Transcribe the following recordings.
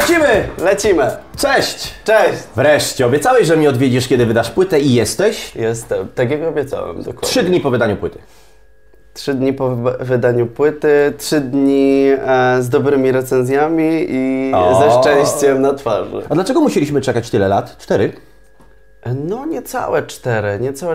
Lecimy! Lecimy! Cześć! Cześć! Wreszcie, obiecałeś, że mnie odwiedzisz, kiedy wydasz płytę i jesteś? Jestem, tak jak obiecałem, dokładnie. 3 dni po wydaniu płyty. 3 dni po wydaniu płyty, 3 dni z dobrymi recenzjami i ze szczęściem na twarzy. A dlaczego musieliśmy czekać tyle lat? 4? No niecałe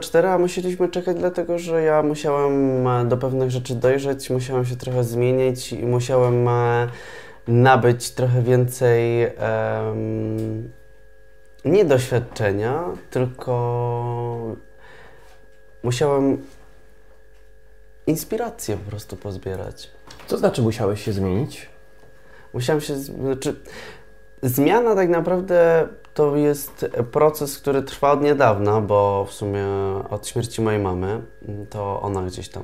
4, a musieliśmy czekać dlatego, że ja musiałem do pewnych rzeczy dojrzeć, musiałem się trochę zmienić i musiałem nabyć trochę więcej nie doświadczenia, tylko musiałem inspirację po prostu pozbierać. Co znaczy musiałeś się zmienić? Zmiana tak naprawdę to jest proces, który trwa od niedawna, bo w sumie od śmierci mojej mamy to ona gdzieś tam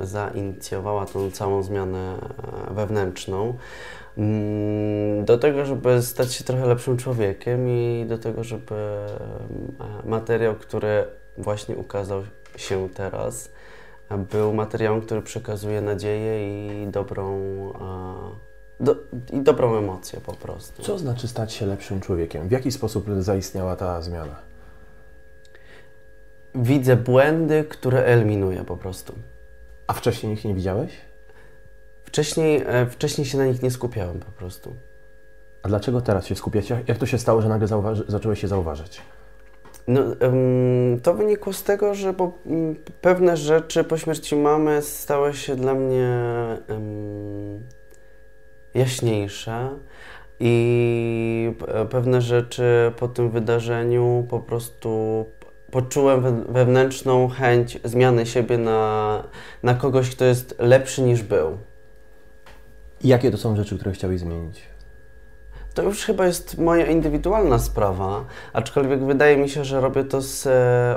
zainicjowała tą całą zmianę wewnętrzną do tego, żeby stać się trochę lepszym człowiekiem i do tego, żeby materiał, który właśnie ukazał się teraz, był materiałem, który przekazuje nadzieję i dobrą emocję po prostu. Co znaczy stać się lepszym człowiekiem? W jaki sposób zaistniała ta zmiana? Widzę błędy, które eliminuję po prostu. A wcześniej ich nie widziałeś? Wcześniej się na nich nie skupiałem po prostu. A dlaczego teraz się skupiać? Jak to się stało, że nagle zacząłeś się zauważać? No, to wynikło z tego, że pewne rzeczy po śmierci mamy stały się dla mnie jaśniejsze i pewne rzeczy po tym wydarzeniu po prostu poczułem wewnętrzną chęć zmiany siebie na kogoś, kto jest lepszy niż był. I jakie to są rzeczy, które chciałeś zmienić? To już chyba jest moja indywidualna sprawa, aczkolwiek wydaje mi się, że robię to z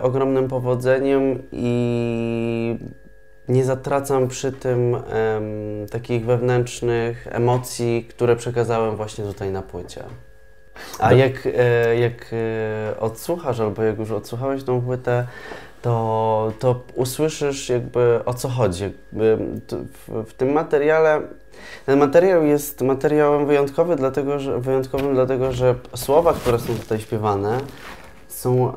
ogromnym powodzeniem i nie zatracam przy tym takich wewnętrznych emocji, które przekazałem właśnie tutaj na płycie. A jak odsłuchasz, albo jak już odsłuchałeś tą płytę, to usłyszysz jakby o co chodzi. W tym materiale, ten materiał jest materiałem wyjątkowym, dlatego że słowa, które są tutaj śpiewane, są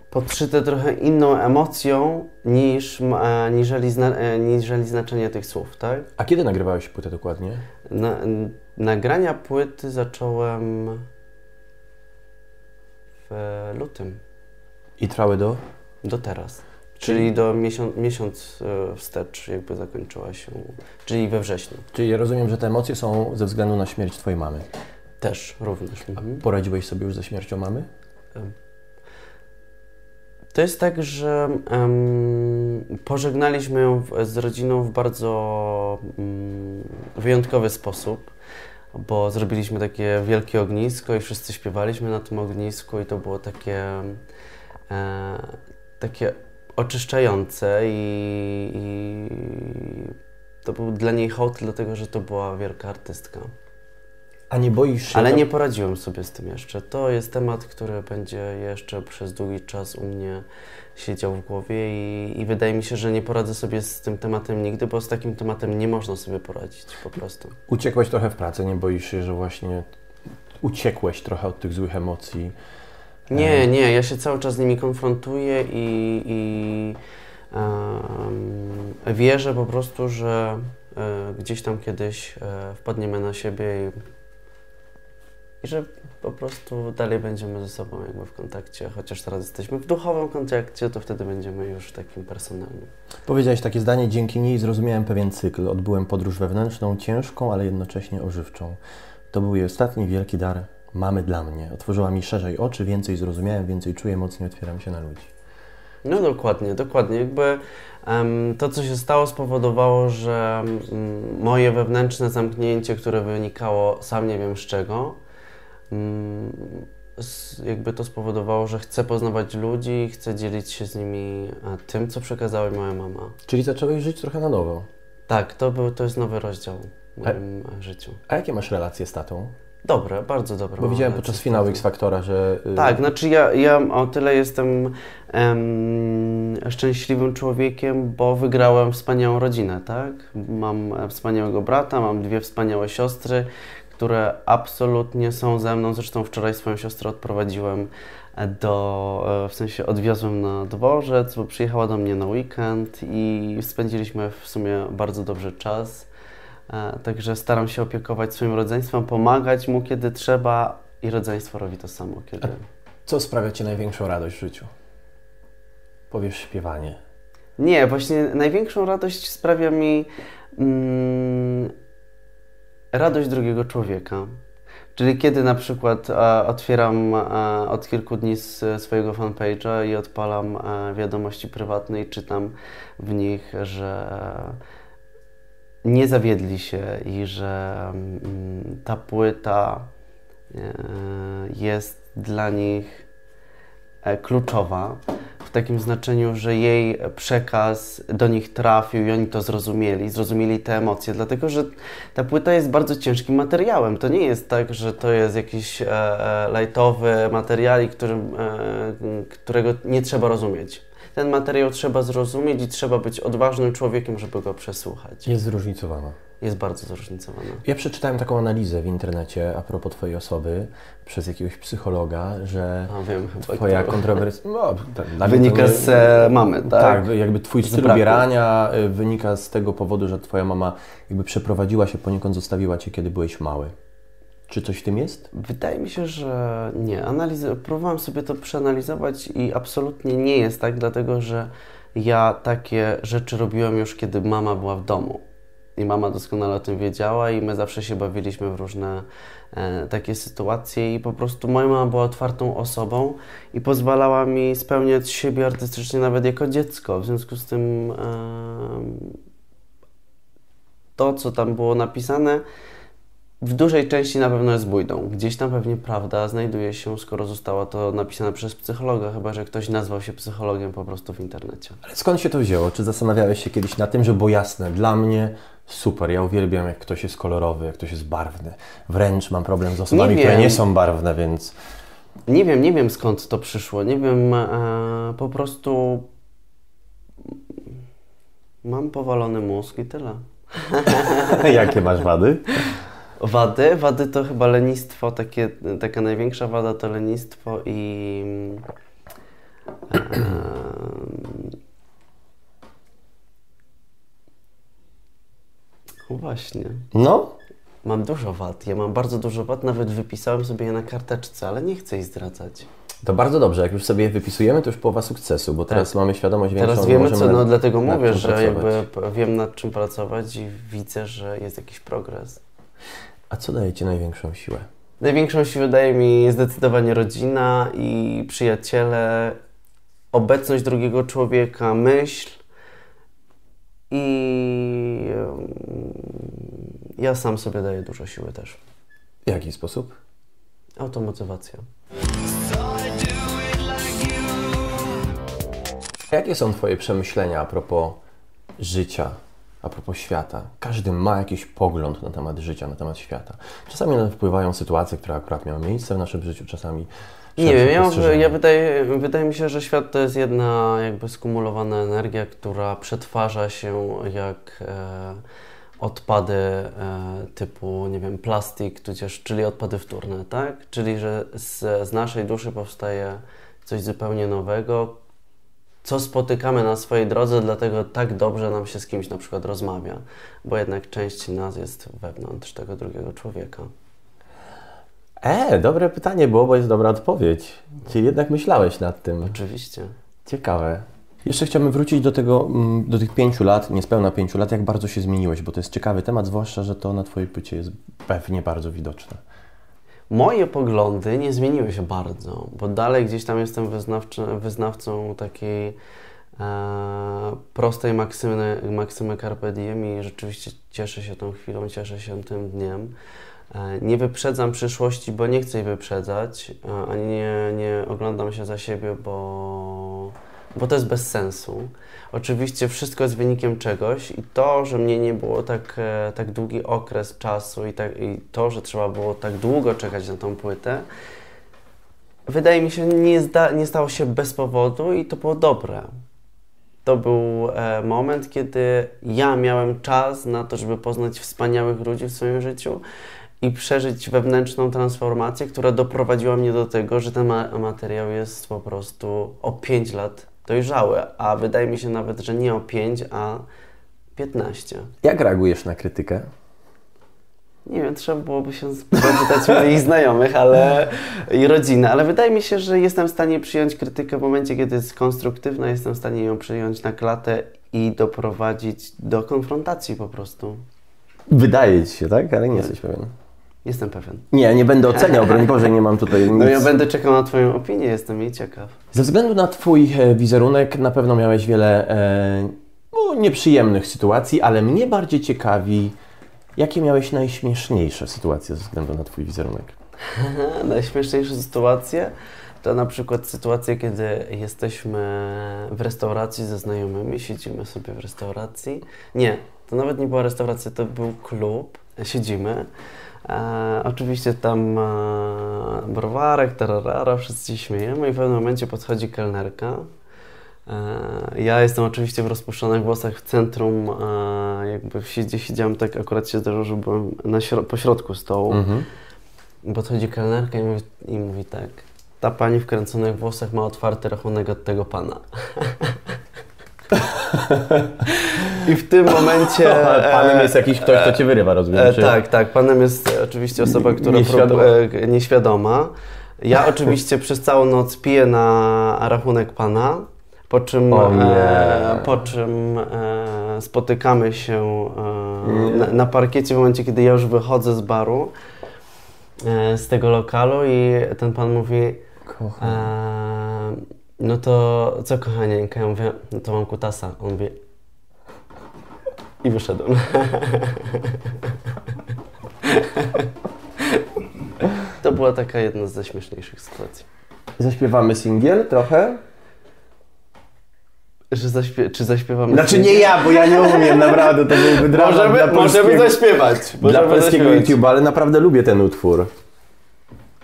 podszyte trochę inną emocją niżeli znaczenie tych słów, tak? A kiedy nagrywałeś płytę dokładnie? Nagrania płyty zacząłem w lutym. I trwały do? Do teraz. Czyli do miesiąc wstecz jakby zakończyła się, czyli we wrześniu. Czyli ja rozumiem, że te emocje są ze względu na śmierć twojej mamy. Też, również. A poradziłeś sobie już ze śmiercią mamy? To jest tak, że pożegnaliśmy ją z rodziną w bardzo wyjątkowy sposób, bo zrobiliśmy takie wielkie ognisko i wszyscy śpiewaliśmy na tym ognisku i to było takie oczyszczające i to był dla niej hołd, dlatego że to była wielka artystka. A nie boisz się? Ale nie poradziłem sobie z tym jeszcze. To jest temat, który będzie jeszcze przez długi czas u mnie siedział w głowie i wydaje mi się, że nie poradzę sobie z tym tematem nigdy, bo z takim tematem nie można sobie poradzić po prostu. Uciekłeś trochę w pracę, nie boisz się, że właśnie uciekłeś trochę od tych złych emocji? Nie, ja się cały czas z nimi konfrontuję i wierzę po prostu, że gdzieś tam kiedyś wpadniemy na siebie i że po prostu dalej będziemy ze sobą jakby w kontakcie, chociaż teraz jesteśmy w duchowym kontakcie, to wtedy będziemy już takim personalnym. Powiedziałeś takie zdanie: dzięki niej zrozumiałem pewien cykl. Odbyłem podróż wewnętrzną, ciężką, ale jednocześnie ożywczą. To był jej ostatni wielki dar mamy dla mnie. Otworzyła mi szerzej oczy, więcej zrozumiałem, więcej czuję, mocniej otwieram się na ludzi. No dokładnie. Jakby to, co się stało, spowodowało, że moje wewnętrzne zamknięcie, które wynikało sam nie wiem z czego, jakby to spowodowało, że chcę poznawać ludzi, chcę dzielić się z nimi tym, co przekazała mi moja mama. Czyli zacząłeś żyć trochę na nowo? Tak, to jest nowy rozdział w moim życiu. A jakie masz relacje z tatą? Dobre, bardzo dobre. Bo widziałem podczas finału X Factora, że... Tak, znaczy ja o tyle jestem szczęśliwym człowiekiem, bo wygrałem wspaniałą rodzinę, tak? Mam wspaniałego brata, mam 2 wspaniałe siostry, które absolutnie są ze mną. Zresztą wczoraj swoją siostrę odprowadziłem w sensie odwiozłem na dworzec, bo przyjechała do mnie na weekend i spędziliśmy w sumie bardzo dobrze czas. Także staram się opiekować swoim rodzeństwem, pomagać mu kiedy trzeba i rodzeństwo robi to samo kiedy. Co sprawia Ci największą radość w życiu? Powiesz śpiewanie. Nie, właśnie największą radość sprawia mi radość drugiego człowieka. Czyli kiedy na przykład otwieram od kilku dni swojego fanpage'a i odpalam wiadomości prywatne i czytam w nich, że nie zawiedli się i że ta płyta jest dla nich kluczowa. W takim znaczeniu, że jej przekaz do nich trafił i oni to zrozumieli te emocje, dlatego że ta płyta jest bardzo ciężkim materiałem. To nie jest tak, że to jest jakiś lightowy materiał, którego nie trzeba rozumieć. Ten materiał trzeba zrozumieć i trzeba być odważnym człowiekiem, żeby go przesłuchać. Jest zróżnicowana. Jest bardzo zróżnicowana. Ja przeczytałem taką analizę w internecie a propos Twojej osoby przez jakiegoś psychologa, że Twoja kontrowersja... Wynika z mamy, tak? Tak, jakby Twój styl ubierania wynika z tego powodu, że Twoja mama jakby przeprowadziła się poniekąd, zostawiła Cię, kiedy byłeś mały. Czy coś w tym jest? Wydaje mi się, że nie. Próbowałem sobie to przeanalizować i absolutnie nie jest tak, dlatego że ja takie rzeczy robiłem już, kiedy mama była w domu. I mama doskonale o tym wiedziała i my zawsze się bawiliśmy w różne takie sytuacje i po prostu moja mama była otwartą osobą i pozwalała mi spełniać siebie artystycznie nawet jako dziecko. W związku z tym to, co tam było napisane, w dużej części na pewno jest bójdą. Gdzieś tam pewnie prawda znajduje się, skoro zostało to napisane przez psychologa, chyba że ktoś nazwał się psychologiem po prostu w internecie. Ale skąd się to wzięło? Czy zastanawiałeś się kiedyś na tym, że było jasne, dla mnie super, ja uwielbiam jak ktoś jest kolorowy, jak ktoś jest barwny. Wręcz mam problem z osobami, które nie są barwne, więc... Nie wiem skąd to przyszło. Nie wiem, po prostu mam powalony mózg i tyle. Jakie masz wady? Wady to chyba lenistwo, taka największa wada to lenistwo i właśnie. No? Mam dużo wad. Ja mam bardzo dużo wad, nawet wypisałem sobie je na karteczce, ale nie chcę ich zdradzać. To bardzo dobrze, jak już sobie je wypisujemy, to już połowa sukcesu, bo teraz mamy świadomość większą. Teraz wiemy co, no dlatego mówię, że jakby wiem nad czym pracować i widzę, że jest jakiś progres. A co daje Ci największą siłę? Największą siłę daje mi zdecydowanie rodzina i przyjaciele, obecność drugiego człowieka, myśl i ja sam sobie daję dużo siły też. W jaki sposób? Automotywacja. Jakie są Twoje przemyślenia a propos życia? A propos świata. Każdy ma jakiś pogląd na temat życia, na temat świata. Czasami na to wpływają sytuacje, które akurat miały miejsce w naszym życiu, czasami... Nie wiem, wydaje mi się, że świat to jest jedna jakby skumulowana energia, która przetwarza się jak odpady typu, nie wiem, plastik, czyli odpady wtórne, tak? Czyli, że z naszej duszy powstaje coś zupełnie nowego, co spotykamy na swojej drodze, dlatego tak dobrze nam się z kimś na przykład rozmawia, bo jednak część nas jest wewnątrz tego drugiego człowieka. Dobre pytanie było, bo jest dobra odpowiedź. Czyli jednak myślałeś nad tym. Oczywiście. Ciekawe. Jeszcze chciałbym wrócić do tych 5 lat, niespełna 5 lat, jak bardzo się zmieniłeś, bo to jest ciekawy temat, zwłaszcza, że to na Twojej płycie jest pewnie bardzo widoczne. Moje poglądy nie zmieniły się bardzo, bo dalej gdzieś tam jestem wyznawcą takiej prostej maksymy Carpe Diem i rzeczywiście cieszę się tą chwilą, cieszę się tym dniem. Nie wyprzedzam przyszłości, bo nie chcę jej wyprzedzać, ani nie oglądam się za siebie, bo to jest bez sensu. Oczywiście wszystko jest wynikiem czegoś i to, że mnie nie było tak długi okres czasu i to, że trzeba było tak długo czekać na tą płytę, wydaje mi się, nie stało się bez powodu i to było dobre. To był moment, kiedy ja miałem czas na to, żeby poznać wspaniałych ludzi w swoim życiu i przeżyć wewnętrzną transformację, która doprowadziła mnie do tego, że ten materiał jest po prostu o 5 lat dojrzały, a wydaje mi się nawet, że nie o 5, a 15. Jak reagujesz na krytykę? Nie wiem, trzeba byłoby się zapytać moich znajomych i rodziny, ale wydaje mi się, że jestem w stanie przyjąć krytykę w momencie, kiedy jest konstruktywna, jestem w stanie ją przyjąć na klatę i doprowadzić do konfrontacji po prostu. Wydaje ci się, tak? Ale nie jesteś pewien. Jestem pewien. Nie będę oceniał, broń Boże, nie mam tutaj nic. No ja będę czekał na Twoją opinię, jestem jej ciekaw. Ze względu na Twój wizerunek na pewno miałeś wiele nieprzyjemnych sytuacji, ale mnie bardziej ciekawi, jakie miałeś najśmieszniejsze sytuacje ze względu na Twój wizerunek? Najśmieszniejsze sytuacje to na przykład sytuacje, kiedy jesteśmy w restauracji ze znajomymi, siedzimy sobie w restauracji. Nie, to nawet nie była restauracja, to był klub. Siedzimy. Oczywiście tam browarek, tararara, wszyscy się śmiejemy i w pewnym momencie podchodzi kelnerka. Ja jestem oczywiście w rozpuszczonych włosach w centrum, jakby gdzie siedziałem, tak akurat się zdarzyło, że byłem po środku stołu. Podchodzi kelnerka i mówi tak: ta pani w kręconych włosach ma otwarty rachunek od tego pana. I w tym momencie... Panem jest jakiś ktoś, kto Cię wyrywa, rozumiem? Tak. Panem jest oczywiście osoba, która... Nieświadoma. Ja oczywiście przez całą noc piję na rachunek pana, po czym spotykamy się na parkiecie w momencie, kiedy ja już wychodzę z baru, z tego lokalu i ten pan mówi: no to co, kochanieńka? Ja mówię: no to mam kutasa. On mówi... I wyszedłem. To była taka jedna z najśmieszniejszych sytuacji. Zaśpiewamy singiel trochę? Czy zaśpiewamy? Znaczy nie ja, bo ja nie umiem, naprawdę, to byłby dramat Możemy zaśpiewać. Dla polskiego YouTube'a, ale naprawdę lubię ten utwór.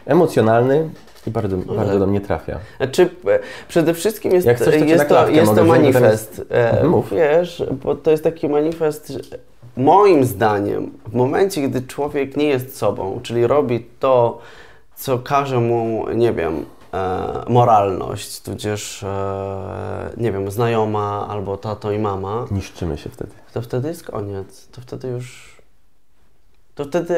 Emocjonalny i bardzo do mnie trafia. Znaczy, przede wszystkim jest to manifest. Wiesz, bo to jest taki manifest, moim zdaniem, w momencie, kiedy człowiek nie jest sobą, czyli robi to, co każe mu, nie wiem, moralność, tudzież, nie wiem, znajoma albo tato i mama. Niszczymy się wtedy. To wtedy jest koniec. To wtedy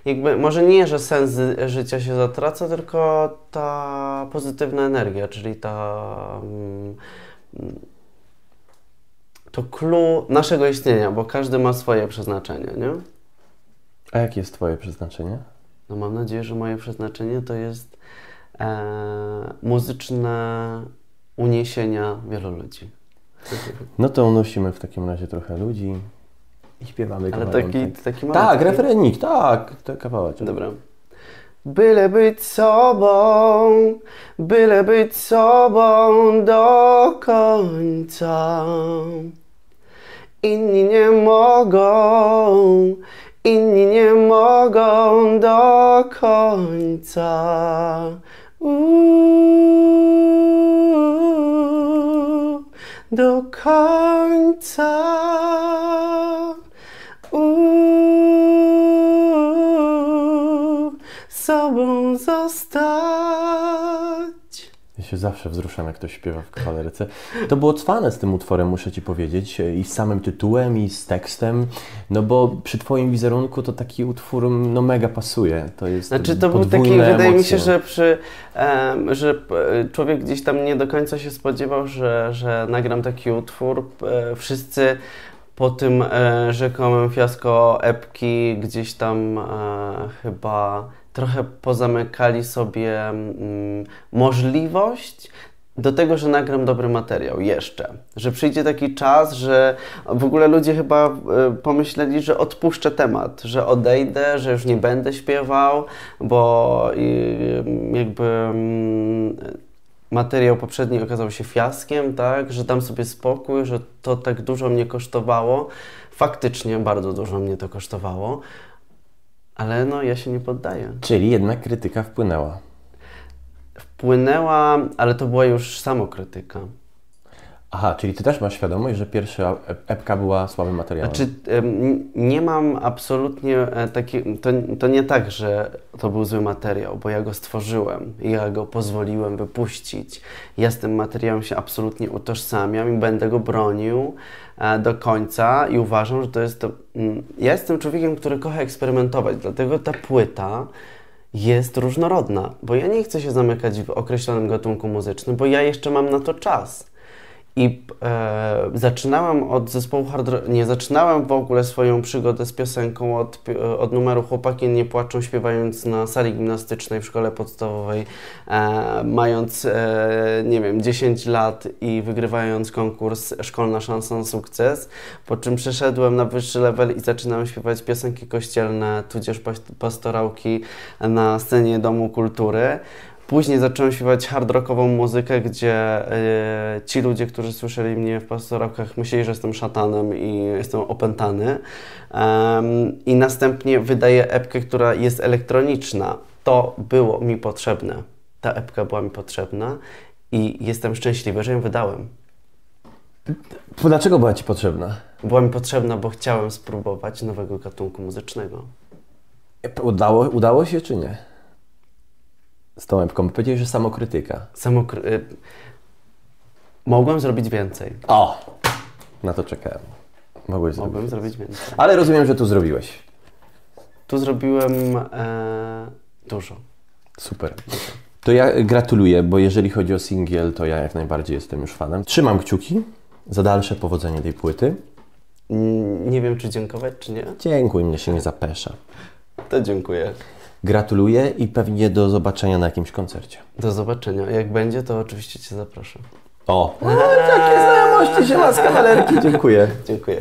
jakby, może nie, że sens życia się zatraca, tylko ta pozytywna energia, czyli to clue naszego istnienia, bo każdy ma swoje przeznaczenie, nie? A jakie jest Twoje przeznaczenie? No mam nadzieję, że moje przeznaczenie to jest muzyczne uniesienia wielu ludzi. No to unosimy w takim razie trochę ludzi i śpiewamy kawałek. Ale taki mały. Tak, refrenik, tak, to kawałek. Dobra. Byle być sobą do końca. Inni nie mogą do końca. Do końca. Sobą zostać. Ja się zawsze wzruszam, jak ktoś śpiewa w kawalerce. To było cwane z tym utworem, muszę Ci powiedzieć, i z samym tytułem, i z tekstem, no bo przy Twoim wizerunku to taki utwór no mega pasuje. To jest znaczy to był taki, emocje. wydaje mi się, że człowiek gdzieś tam nie do końca się spodziewał, że nagram taki utwór. Wszyscy po tym rzekomym fiasko epki gdzieś tam chyba trochę pozamykali sobie możliwość do tego, że nagram dobry materiał jeszcze. Że przyjdzie taki czas, że w ogóle ludzie chyba pomyśleli, że odpuszczę temat, że odejdę, że już nie będę śpiewał, bo jakby materiał poprzedni okazał się fiaskiem, tak? Że dam sobie spokój, że to tak dużo mnie kosztowało. Faktycznie bardzo dużo mnie to kosztowało. Ale no, ja się nie poddaję. Czyli jednak krytyka wpłynęła. Wpłynęła, ale to była już samokrytyka. Aha, czyli Ty też masz świadomość, że pierwsza epka była słabym materiałem. Znaczy, nie mam absolutnie to nie tak, że to był zły materiał, bo ja go stworzyłem, ja go pozwoliłem wypuścić. Ja z tym materiałem się absolutnie utożsamiam i będę go bronił do końca i uważam, że to jest to... Ja jestem człowiekiem, który kocha eksperymentować, dlatego ta płyta jest różnorodna, bo ja nie chcę się zamykać w określonym gatunku muzycznym, bo ja jeszcze mam na to czas. I zaczynałem od zespołu hard rock, nie zaczynałem w ogóle swoją przygodę z piosenką od numeru Chłopaki nie płaczą, śpiewając na sali gimnastycznej w szkole podstawowej, mając, nie wiem, 10 lat i wygrywając konkurs Szkolna Szansa na Sukces, po czym przeszedłem na wyższy level i zaczynałem śpiewać piosenki kościelne, tudzież pastorałki na scenie Domu Kultury. Później zacząłem śpiewać hard rockową muzykę, gdzie ci ludzie, którzy słyszeli mnie w pastorałkach, myśleli, że jestem szatanem i jestem opętany. I następnie wydaję epkę, która jest elektroniczna. To było mi potrzebne. Ta epka była mi potrzebna i jestem szczęśliwy, że ją wydałem. Dlaczego była Ci potrzebna? Była mi potrzebna, bo chciałem spróbować nowego gatunku muzycznego. Udało się czy nie? Z tą epką. Powiedziałeś, że samokrytyka. Mogłem zrobić więcej. O! Na to czekałem. Mogłem zrobić więcej. Ale rozumiem, że tu zrobiłeś. Tu zrobiłem dużo. Super. To ja gratuluję, bo jeżeli chodzi o singiel, to ja jak najbardziej jestem już fanem. Trzymam kciuki za dalsze powodzenie tej płyty. Nie wiem, czy dziękować, czy nie. Dziękuję, mnie się nie zapesza. To dziękuję. Gratuluję i pewnie do zobaczenia na jakimś koncercie. Do zobaczenia. Jak będzie, to oczywiście Cię zaproszę. O! Jakie znajomości się ma z kawalerki. Dziękuję. Dziękuję.